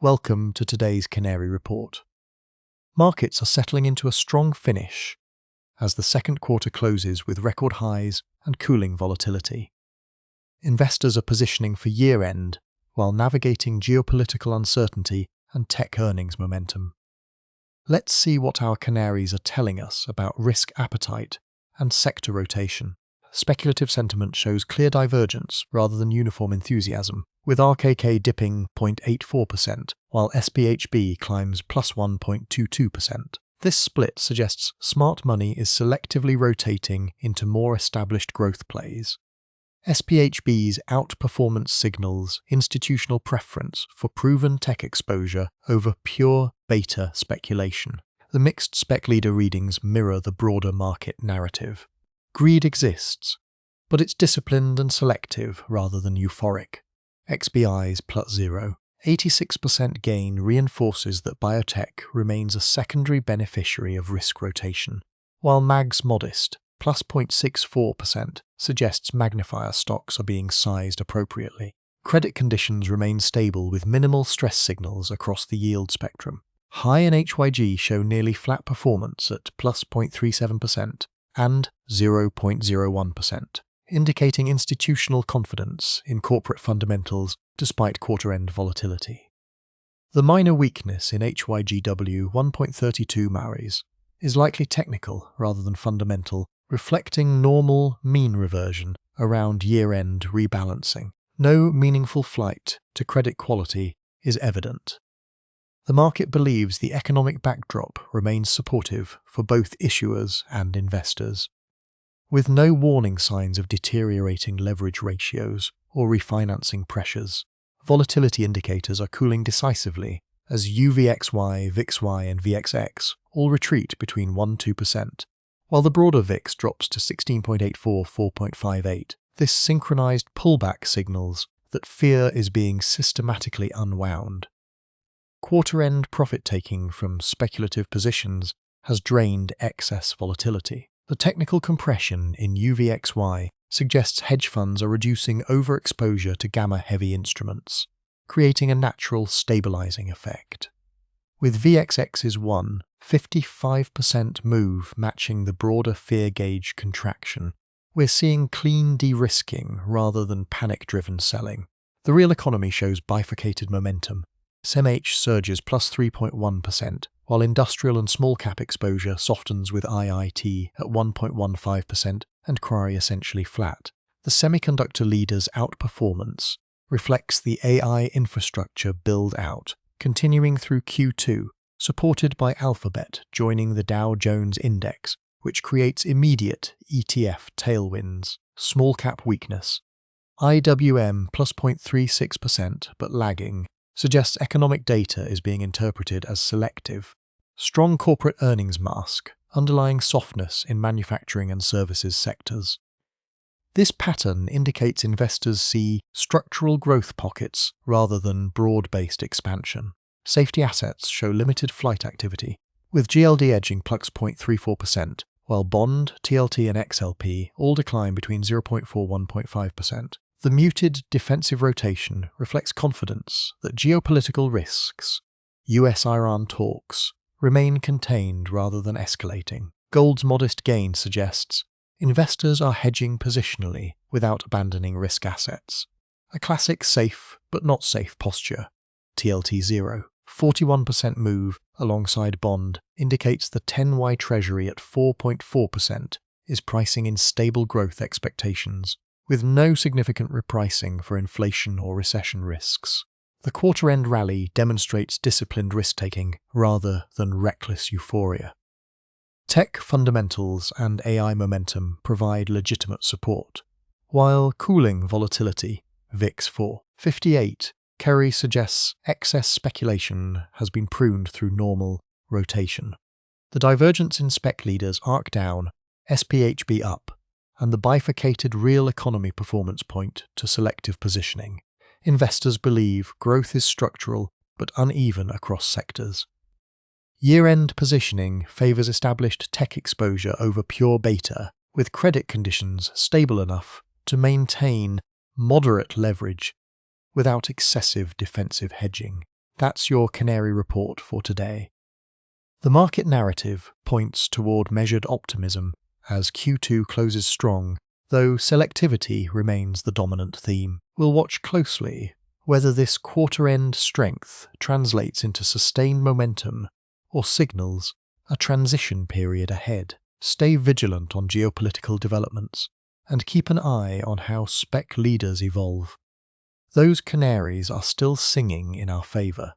Welcome to today's Canary report. Markets are settling into a strong finish as the second quarter closes with record highs and cooling volatility. Investors are positioning for year-end while navigating geopolitical uncertainty and tech earnings momentum. Let's see what our canaries are telling us about risk appetite and sector rotation. Speculative sentiment shows clear divergence rather than uniform enthusiasm, with ARKK dipping 0.84%, while SPHB climbs plus 1.22%. This split suggests smart money is selectively rotating into more established growth plays. SPHB's outperformance signals institutional preference for proven tech exposure over pure beta speculation. The mixed spec leader readings mirror the broader market narrative. Greed exists, but it's disciplined and selective rather than euphoric. XBI's plus 0. 86% gain reinforces that biotech remains a secondary beneficiary of risk rotation, while MAG's modest, plus 0.64%, suggests magnifier stocks are being sized appropriately. Credit conditions remain stable with minimal stress signals across the yield spectrum. High and HYG show nearly flat performance at plus 0.37% and 0.01%. Indicating institutional confidence in corporate fundamentals despite quarter-end volatility. The minor weakness in HYGW 1.32 Maris is likely technical rather than fundamental, reflecting normal mean reversion around year-end rebalancing. No meaningful flight to credit quality is evident. The market believes the economic backdrop remains supportive for both issuers and investors. With no warning signs of deteriorating leverage ratios or refinancing pressures, volatility indicators are cooling decisively as UVXY, VIXY and VXX all retreat between 1–2%, while the broader VIX drops to 16.84–4.58. This synchronized pullback signals that fear is being systematically unwound. Quarter-end profit-taking from speculative positions has drained excess volatility. The technical compression in UVXY suggests hedge funds are reducing overexposure to gamma-heavy instruments, creating a natural stabilizing effect. With VXX's 55% move matching the broader fear gauge contraction, we're seeing clean de-risking rather than panic-driven selling. The real economy shows bifurcated momentum. SMH surges plus 3.1%, while industrial and small-cap exposure softens with IIT at 1.15% and Canary essentially flat. The semiconductor leader's outperformance reflects the AI infrastructure build-out, continuing through Q2, supported by Alphabet joining the Dow Jones index, which creates immediate ETF tailwinds. Small-cap weakness. IWM plus 0.36% but lagging, suggests economic data is being interpreted as selective. Strong corporate earnings mask, underlying softness in manufacturing and services sectors. This pattern indicates investors see structural growth pockets rather than broad-based expansion. Safety assets show limited flight activity, with GLD edging plus 0.34%, while bond, TLT and XLP all decline between 0.4–1.5%. The muted defensive rotation reflects confidence that geopolitical risks, US-Iran talks, remain contained rather than escalating. Gold's modest gain suggests investors are hedging positionally without abandoning risk assets. A classic safe but not safe posture. TLT 0, 41% move alongside bond indicates the 10Y Treasury at 4.4% is pricing in stable growth expectations, with no significant repricing for inflation or recession risks. The quarter-end rally demonstrates disciplined risk-taking rather than reckless euphoria. Tech fundamentals and AI momentum provide legitimate support, while cooling volatility, VIX 458, Canary suggests excess speculation has been pruned through normal rotation. The divergence in spec leaders ARK down, SPHB up, and the bifurcated real economy performance point to selective positioning. Investors believe growth is structural but uneven across sectors. Year-end positioning favors established tech exposure over pure beta, with credit conditions stable enough to maintain moderate leverage without excessive defensive hedging. That's your Canary report for today. The market narrative points toward measured optimism as Q2 closes strong, though selectivity remains the dominant theme. We'll watch closely whether this quarter-end strength translates into sustained momentum or signals a transition period ahead. Stay vigilant on geopolitical developments and keep an eye on how spec leaders evolve. Those canaries are still singing in our favour.